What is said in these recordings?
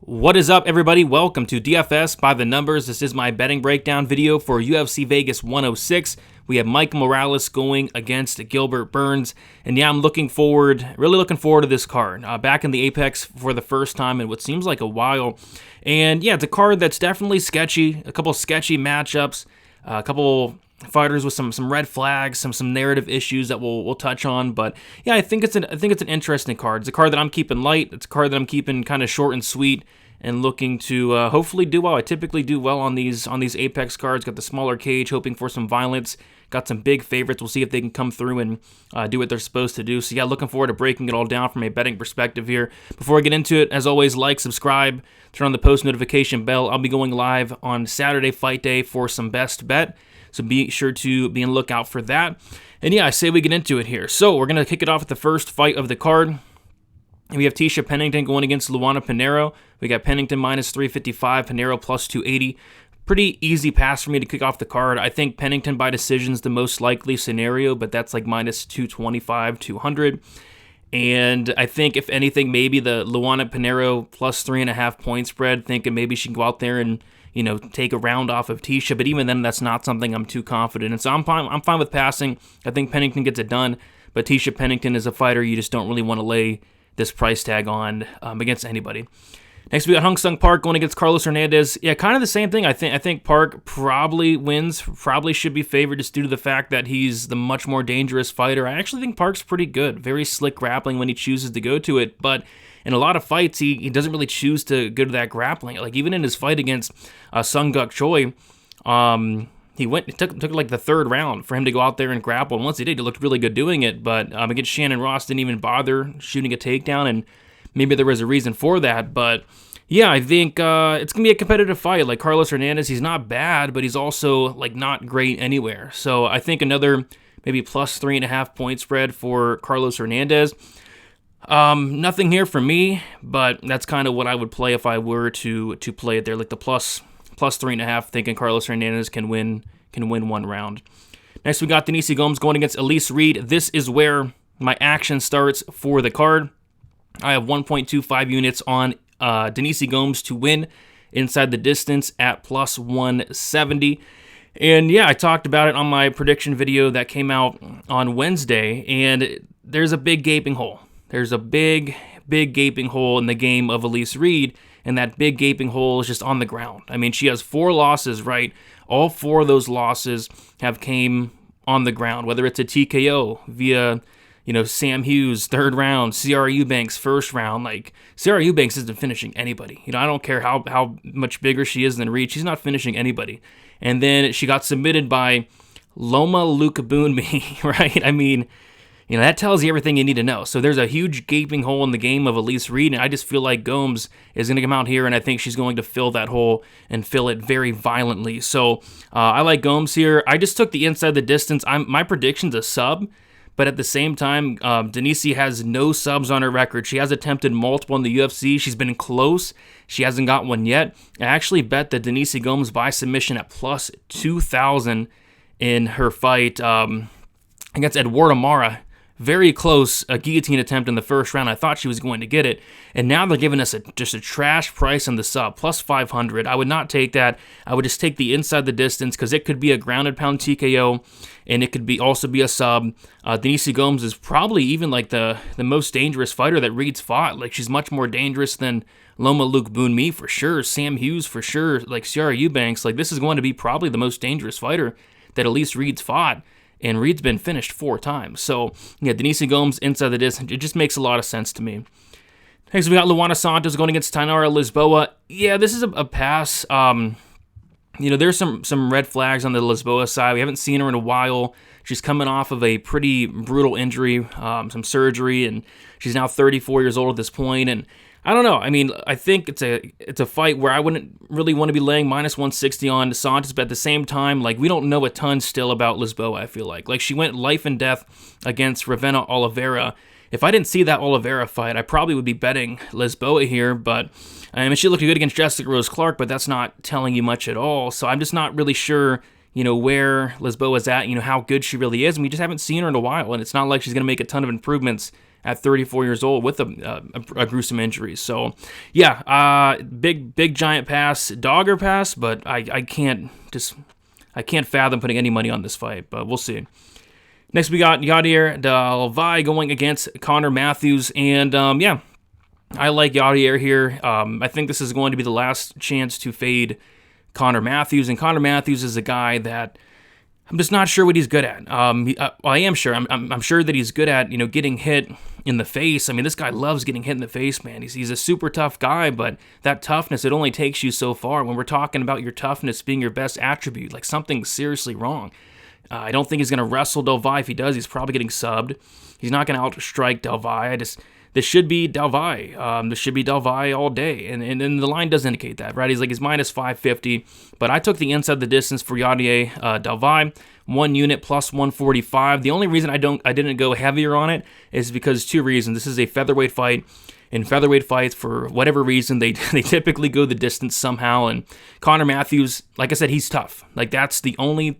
What is up, everybody? Welcome to DFS by the Numbers. This is my betting breakdown video for UFC Vegas 106. We have Mike Morales going against Gilbert Burns. And yeah, I'm really looking forward to this card. Back in the Apex for the first time in what seems like a while. And yeah, it's a card that's definitely sketchy. A couple sketchy matchups. A couple fighters with some red flags, some narrative issues that we'll touch on. But yeah, I think it's an interesting card. It's a card that I'm keeping light. It's a card that I'm keeping kind of short and sweet, and looking to hopefully do well. I typically do well on these Apex cards. Got the smaller cage, hoping for some violence. Got some big favorites. We'll see if they can come through and do what they're supposed to do. So yeah, looking forward to breaking it all down from a betting perspective here. Before I get into it, as always, like, subscribe, turn on the post notification bell. I'll be going live on Saturday fight day for some best bet. So be sure to be on the lookout for that. And yeah, I say we get into it here. So we're going to kick it off with the first fight of the card. We have Tisha Pennington going against Luana Pinheiro. We got Pennington minus 355, Pinheiro plus 280. Pretty easy pass for me to kick off the card. I think Pennington by decision is the most likely scenario, but that's like minus 225, 200. And I think, if anything, maybe the Luana Pinheiro plus 3.5 point spread, thinking maybe she can go out there and, you know, take a round off of Tisha. But even then, that's not something I'm too confident in. So I'm fine with passing. I think Pennington gets it done. But Tisha Pennington is a fighter you just don't really want to lay this price tag on against anybody. Next, we got Hung Sung Park going against Carlos Hernandez. Yeah, kind of the same thing. I think Park probably wins, probably should be favored just due to the fact that he's the much more dangerous fighter. I actually think Park's pretty good. Very slick grappling when he chooses to go to it, but in a lot of fights, he doesn't really choose to go to that grappling. Like, even in his fight against Sung Guk Choi, it took like the third round for him to go out there and grapple. And once he did, he looked really good doing it. But against Shannon Ross, didn't even bother shooting a takedown, and maybe there was a reason for that. But yeah, I think it's going to be a competitive fight. Like, Carlos Hernandez, he's not bad, but he's also like not great anywhere. So I think another maybe plus 3.5 point spread for Carlos Hernandez. Nothing here for me, but that's kind of what I would play if I were to play it there. Like the plus 3.5, thinking Carlos Hernandez can win one round. Next, we got Denise Gomes going against Elise Reed. This is where my action starts for the card. I have 1.25 units on Denise Gomes to win inside the distance at plus 170. And yeah, I talked about it on my prediction video that came out on Wednesday, and there's a big gaping hole. There's a big gaping hole in the game of Elise Reed, and that big gaping hole is just on the ground. I mean, she has 4 losses, right? All 4 of those losses have came on the ground, whether it's a TKO via, Sam Hughes, 3rd round, Ciara Eubanks, 1st round. Like, Ciara Eubanks isn't finishing anybody. I don't care how much bigger she is than Reed. She's not finishing anybody. And then she got submitted by Loma Lukabunmi, right? I mean, that tells you everything you need to know. So there's a huge gaping hole in the game of Elise Reed, and I just feel like Gomes is going to come out here, and I think she's going to fill that hole and fill it very violently. So I like Gomes here. I just took the inside the distance. My prediction's a sub, but at the same time, Denise has no subs on her record. She has attempted multiple in the UFC. She's been close. She hasn't got one yet. I actually bet the Denise Gomes by submission at plus 2,000 in her fight against Eduardo Mara. Very close, a guillotine attempt in the 1st round. I thought she was going to get it. And now they're giving us just a trash price on the sub, plus 500. I would not take that. I would just take the inside the distance, because it could be a grounded pound TKO, and it could also be a sub. Denise Gomes is probably even like the most dangerous fighter that Reed's fought. Like, she's much more dangerous than Loma Lukabunmi for sure, Sam Hughes for sure, like Ciara Eubanks. Like, this is going to be probably the most dangerous fighter that Elise Reed's fought. And Reed's been finished 4 times. So, yeah, Denise Gomes inside the distance, it just makes a lot of sense to me. Next, we got Luana Santos going against Tainara Lisboa. Yeah, this is a pass. There's some red flags on the Lisboa side. We haven't seen her in a while. She's coming off of a pretty brutal injury, some surgery, and she's now 34 years old at this point. And I don't know. I mean, I think it's a fight where I wouldn't really want to be laying minus 160 on Santos, but at the same time, like, we don't know a ton still about Lisboa, I feel like. Like, she went life and death against Ravena Oliveira. If I didn't see that Oliveira fight, I probably would be betting Lisboa here, but she looked good against Jessica Rose Clark, but that's not telling you much at all. So I'm just not really sure, where Lisboa's at, how good she really is, and we just haven't seen her in a while, and it's not like she's going to make a ton of improvements at 34 years old with a gruesome injury. So, yeah, big giant pass, dogger pass, but I can't fathom putting any money on this fight, but we'll see. Next, we got Yadier Delvi going against Connor Matthews, and yeah, I like Yadier here. I think this is going to be the last chance to fade Connor Matthews, and Connor Matthews is a guy that I'm just not sure what he's good at. I am sure. I'm sure that he's good at, getting hit in the face. I mean, this guy loves getting hit in the face, man. He's a super tough guy, but that toughness, it only takes you so far. When we're talking about your toughness being your best attribute, like something's seriously wrong. I don't think he's going to wrestle Delvi. If he does, he's probably getting subbed. He's not going to outstrike Delvi. This should be Delvi. This should be Delvi all day. And the line does indicate that, right? He's minus 550. But I took the inside the distance for Yadier Delvi. 1 unit plus 145. The only reason I didn't go heavier on it is because 2 reasons. This is a featherweight fight. In featherweight fights, for whatever reason, they typically go the distance somehow. And Connor Matthews, like I said, he's tough. Like, that's the only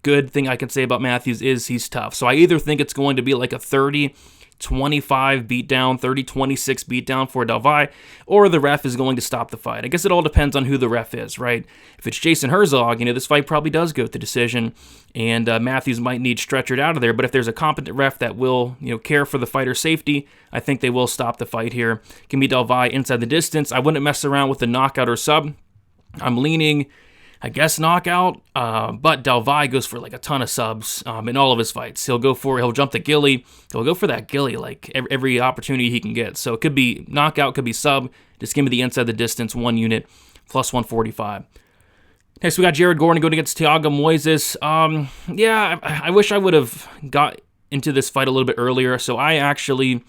good thing I can say about Matthews is he's tough. So I either think it's going to be like a 30-25 beatdown, 30-26 beatdown for Delvi, or the ref is going to stop the fight. I guess it all depends on who the ref is, right? If it's Jason Herzog, this fight probably does go to decision, and Matthews might need stretchered out of there. But if there's a competent ref that will, care for the fighter's safety, I think they will stop the fight here. Give me Delvi inside the distance. I wouldn't mess around with the knockout or sub. I'm leaning, I guess, knockout, but Delvi goes for like a ton of subs in all of his fights. He'll jump the gilly. He'll go for that gilly like every opportunity he can get. So it could be knockout, could be sub. Just give me the inside the distance, 1 unit, plus 145. Next, we got Jared Gordon going against Thiago Moises. Yeah, I wish I would have got into this fight a little bit earlier. So I actually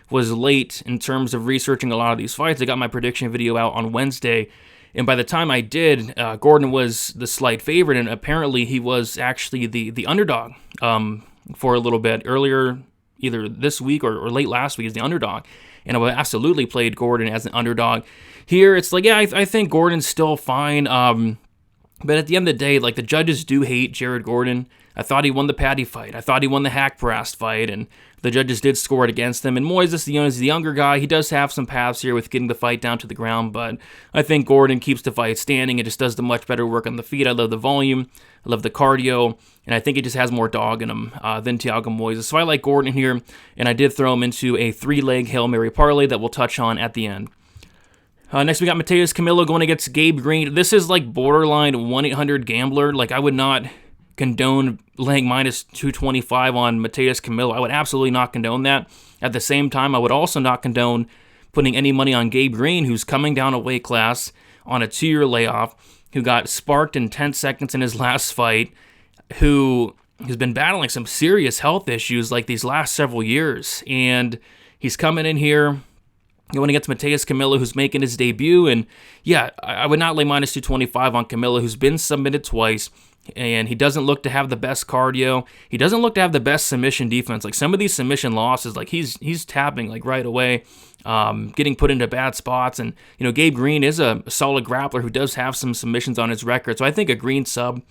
was late in terms of researching a lot of these fights. I got my prediction video out on Wednesday. And by the time I did, Gordon was the slight favorite, and apparently he was actually the underdog for a little bit. Earlier, either this week or late last week, as the underdog. And I absolutely played Gordon as an underdog. Here, it's like, yeah, I think Gordon's still fine. But at the end of the day, like, the judges do hate Jared Gordon. I thought he won the Patty fight. I thought he won the Hack Parast fight, and the judges did score it against him. And Moises, is the younger guy. He does have some paths here with getting the fight down to the ground, but I think Gordon keeps the fight standing and just does the much better work on the feet. I love the volume. I love the cardio, and I think he just has more dog in him than Thiago Moises. So I like Gordon here, and I did throw him into a 3-leg Hail Mary parlay that we'll touch on at the end. Next, we got Mateus Camilo going against Gabe Green. This is like borderline 1-800-gambler. Like, I would not condone laying minus 225 on Mateus Camilo. I would absolutely not condone that. At the same time, I would also not condone putting any money on Gabe Green, who's coming down a weight class on a 2-year layoff, who got sparked in 10 seconds in his last fight, who has been battling some serious health issues like these last several years. And he's coming in here going against Mateus Camilo, who's making his debut. And yeah, I would not lay minus 225 on Camilo, who's been submitted twice. And he doesn't look to have the best cardio. He doesn't look to have the best submission defense. Like, some of these submission losses, like he's tapping like right away, getting put into bad spots. And Gabe Green is a solid grappler who does have some submissions on his record. So I think a Green sub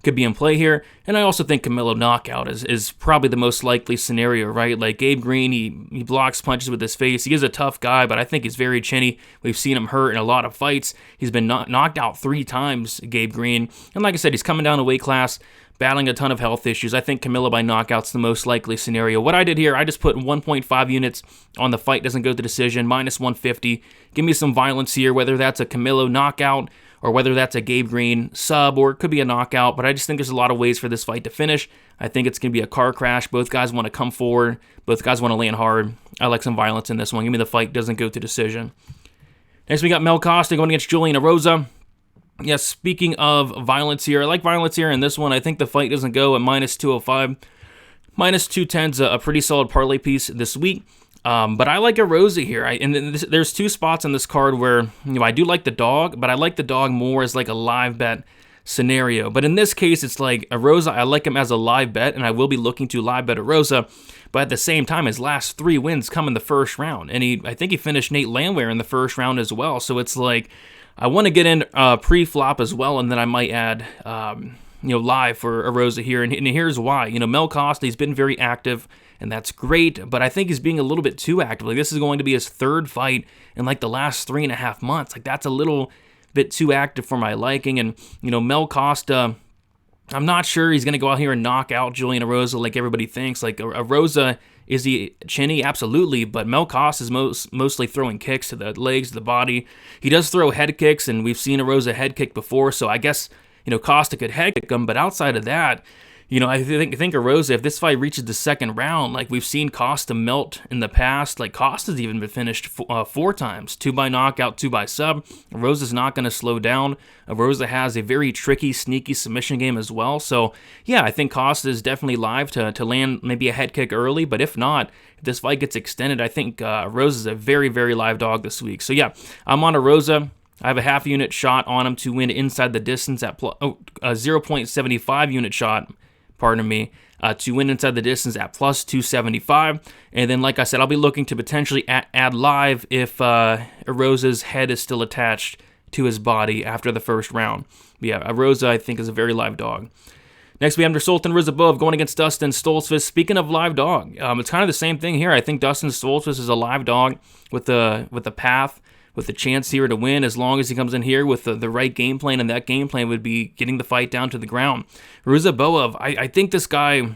could be in play here. And I also think Camilo knockout is probably the most likely scenario, right? Like, Gabe Green, he blocks punches with his face. He is a tough guy, but I think he's very chinny. We've seen him hurt in a lot of fights. He's been knocked out 3 times, Gabe Green. And like I said, he's coming down a weight class, battling a ton of health issues. I think Camilo by knockout's the most likely scenario. What I did here, I just put 1.5 units on the fight doesn't go to decision, minus 150. Give me some violence here, whether that's a Camilo knockout or whether that's a Gabe Green sub, or it could be a knockout, but I just think there's a lot of ways for this fight to finish. I think it's going to be a car crash. Both guys want to come forward. Both guys want to land hard. I like some violence in this one. Give me the fight doesn't go to decision. Next, we got Mel Costa going against Julian Rosa. Yes, speaking of violence here, I like violence here in this one. I think the fight doesn't go at minus 205. Minus 210's a pretty solid parlay piece this week. But I like a Rosa here. There's 2 spots on this card where I do like the dog, but I like the dog more as like a live bet scenario. But in this case, it's like a Rosa. I like him as a live bet, and I will be looking to live bet a Rosa. But at the same time, his last 3 wins come in the first round, and I think he finished Nate Landwehr in the first round as well. So it's like I want to get in pre-flop as well, and then I might add live for a Rosa here. And here's why. Mel Costa, he's been very active and that's great, but I think he's being a little bit too active. Like, this is going to be his third fight in like the last 3.5 months. Like, that's a little bit too active for my liking. And, Mel Costa, I'm not sure he's going to go out here and knock out Julian Rosa like everybody thinks. Like, a Rosa, is he chinny? Absolutely, but Mel Costa is mostly throwing kicks to the legs, to the body. He does throw head kicks, and we've seen a Rosa head kick before, so I guess, Costa could head kick him, but outside of that, I think of Rosa, if this fight reaches the second round, like we've seen Costa melt in the past, like Costa's even been finished 4 times, 2 by knockout, 2 by sub. Rosa's not going to slow down. Rosa has a very tricky, sneaky submission game as well. So, yeah, I think Costa is definitely live to land maybe a head kick early, but if not, if this fight gets extended, I think Rosa's a very, very live dog this week. So, yeah, I'm on a Rosa. I have a half unit shot on him to win inside the distance at 0.75 unit shot. To win inside the distance at plus 275. And then, like I said, I'll be looking to potentially add live if Rosa's head is still attached to his body after the first round. But yeah, Rosa, I think, is a very live dog. Next, we have Sultan Rizov going against Dustin Stoultz. Speaking of live dog, it's kind of the same thing here. I think Dustin Stoultz is a live dog with the path, with the chance here to win, as long as he comes in here with the right game plan, and that game plan would be getting the fight down to the ground. Rizov, I think this guy,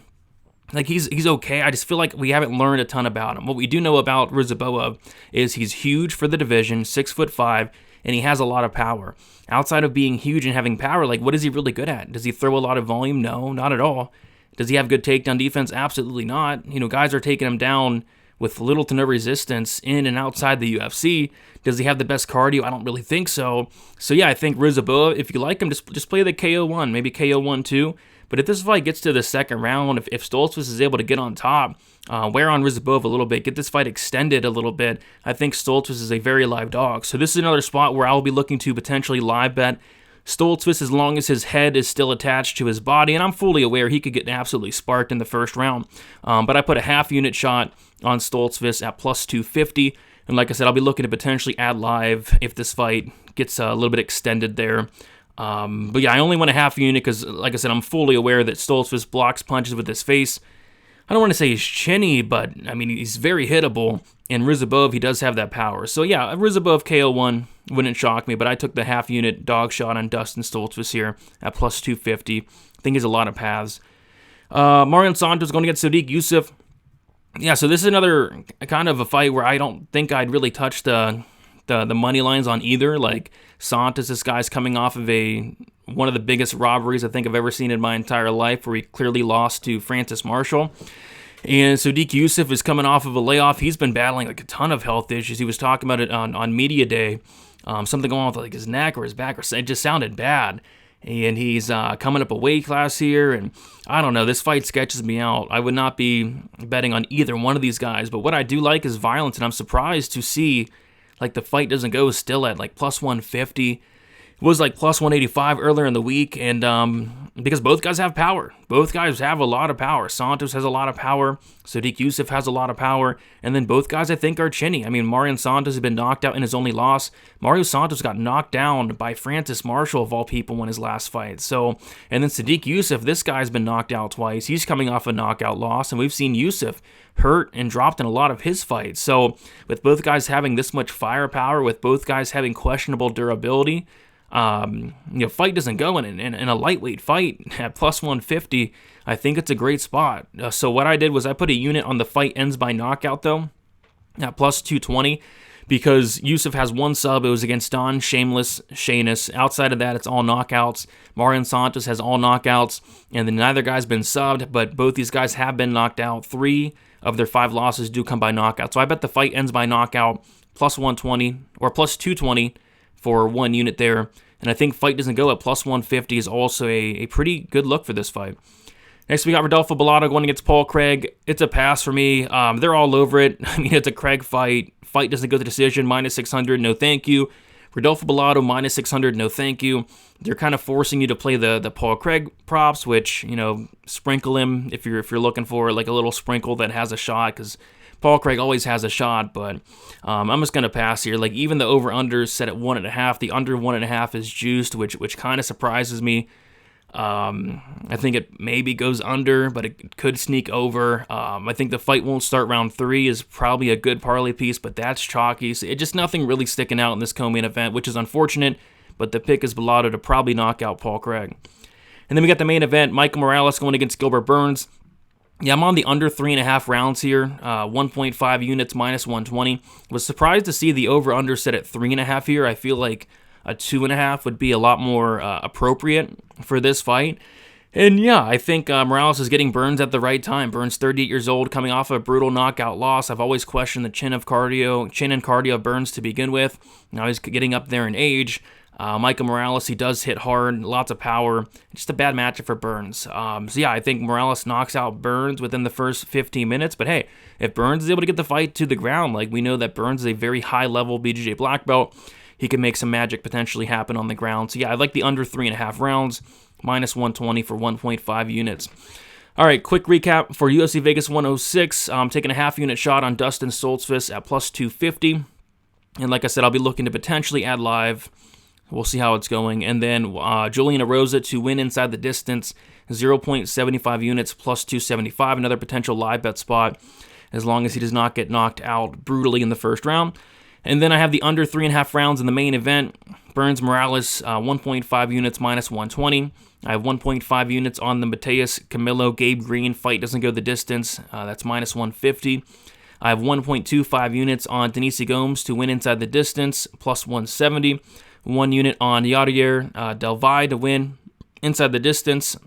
like, he's okay. I just feel like we haven't learned a ton about him. What we do know about Rizov is he's huge for the division, 6'5", and he has a lot of power. Outside of being huge and having power, like, what is he really good at? Does he throw a lot of volume? No, not at all. Does he have good takedown defense? Absolutely not. Guys are taking him down with little to no resistance in and outside the UFC. Does he have the best cardio? I don't really think so. So yeah, I think Rizov, if you like him, just play the KO1, maybe KO1 too. But if this fight gets to the second round, if Stoultz is able to get on top, wear on Rizov a little bit, get this fight extended a little bit, I think Stoultz is a very live dog. So this is another spot where I'll be looking to potentially live bet Stoultz, as long as his head is still attached to his body, and I'm fully aware he could get absolutely sparked in the first round. But I put a half unit shot on Stoultz at plus 250, and like I said, I'll be looking to potentially add live if this fight gets a little bit extended there. But yeah, I only went a half unit because, like I said, I'm fully aware that Stoultz blocks punches with his face. I don't want to say he's chinny, but I mean, he's very hittable, and Rizov, he does have that power. So yeah, Rizov KO1 wouldn't shock me, but I took the half unit dog shot on Dustin Stoultz here at plus 250. I think he's a lot of paths. Santos going against Sadique Yousef. Yeah, so this is another kind of a fight where I don't think I'd really touch the money lines on either. Like, Santos, this guy's coming off of one of the biggest robberies I think I've ever seen in my entire life, where he clearly lost to Francis Marshall. And Sadique Yousef is coming off of a layoff. He's been battling like a ton of health issues. He was talking about it on media day. Something going on with like his neck or his back, or it just sounded bad. And he's coming up a weight class here, and I don't know, this fight sketches me out. I would not be betting on either one of these guys, but what I do like is violence, and I'm surprised to see like the fight doesn't go still at like plus 150. It was like plus 185 earlier in the week, and because both guys have power. Both guys have a lot of power. Santos has a lot of power. Sadique Yousef has a lot of power. And then both guys, I think, are chinny. I mean, Mario Santos has been knocked out in his only loss. Mario Santos got knocked down by Francis Marshall, of all people, in his last fight. So, and then Sadique Yousef, this guy's been knocked out twice. He's coming off a knockout loss, and we've seen Yousef hurt and dropped in a lot of his fights. So, with both guys having this much firepower, with both guys having questionable durability, fight doesn't go in a lightweight fight at plus 150. I think it's a great spot. So what I did was I put a unit on the fight ends by knockout, though, at plus 220, because Yousef has one sub. It was against Don Shameless Shanus. Outside of that, it's all knockouts. Marion Santos has all knockouts, and then neither guy's been subbed, but both these guys have been knocked out. 3 of their 5 losses do come by knockout. So I bet the fight ends by knockout, plus 120 or plus 220 for one unit there. And I think fight doesn't go at plus 150 is also a pretty good look for this fight. Next, we got Rodolfo Bellato going against Paul Craig. It's a pass for me. They're all over it. I mean, it's a Craig fight. Fight doesn't go to decision. Minus 600, no thank you. Rodolfo Bellato, minus 600, no thank you. They're kind of forcing you to play the Paul Craig props, which, sprinkle him if you're looking for like a little sprinkle that has a shot, because Paul Craig always has a shot, but I'm just going to pass here. Like, even the over-under is set at 1.5. The under 1.5 is juiced, which kind of surprises me. I think it maybe goes under, but it could sneak over. I think the fight won't start round 3 is probably a good parlay piece, but that's chalky. So just nothing really sticking out in this co-main event, which is unfortunate, but the pick is Bellato to probably knock out Paul Craig. And then we got the main event, Michael Morales going against Gilbert Burns. Yeah, I'm on the under 3.5 rounds here, 1.5 units minus 120. Was surprised to see the over-under set at 3.5 here. I feel like a 2.5 would be a lot more appropriate for this fight. And yeah, I think Morales is getting Burns at the right time. Burns, 38 years old, coming off a brutal knockout loss. I've always questioned the chin and cardio of Burns to begin with. Now he's getting up there in age. Michael Morales, he does hit hard, lots of power. Just a bad matchup for Burns. So yeah, I think Morales knocks out Burns within the first 15 minutes. But hey, if Burns is able to get the fight to the ground, like we know that Burns is a very high-level BJJ black belt, he can make some magic potentially happen on the ground. So yeah, I like the under 3.5 rounds, minus 120 for 1.5 units. All right, quick recap for UFC Vegas 106. I'm taking a half-unit shot on Dustin Stoultz at plus 250. And like I said, I'll be looking to potentially add live. We'll see how it's going. And then Julian Rosa to win inside the distance, 0.75 units plus 275, another potential live bet spot, as long as he does not get knocked out brutally in the first round. And then I have the under 3.5 rounds in the main event, Burns Morales, 1.5 units minus 120. I have 1.5 units on the Mateus Camilo Gabe Green fight, doesn't go the distance, that's minus 150. I have 1.25 units on Denise Gomes to win inside the distance, plus 170. 1 unit on Yadier Delvi to win inside the distance,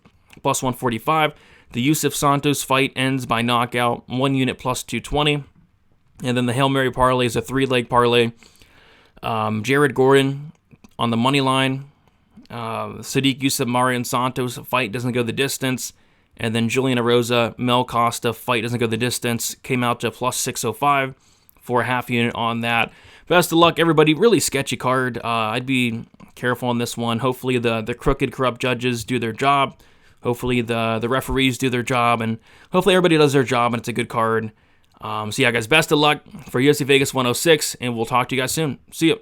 plus 145. The Yousef Santos fight ends by knockout, 1 unit plus 220. And then the Hail Mary parlay is a 3-leg parlay. Jared Gordon on the money line. Sadique, Yousef, Marion Santos fight doesn't go the distance. And then Julian Rosa, Mel Costa fight doesn't go the distance. Came out to plus 605 for a half unit on that. Best of luck, everybody. Really sketchy card. I'd be careful on this one. Hopefully the crooked, corrupt judges do their job. Hopefully the referees do their job. And hopefully everybody does their job and it's a good card. So yeah, guys, best of luck for UFC Vegas 106. And we'll talk to you guys soon. See you.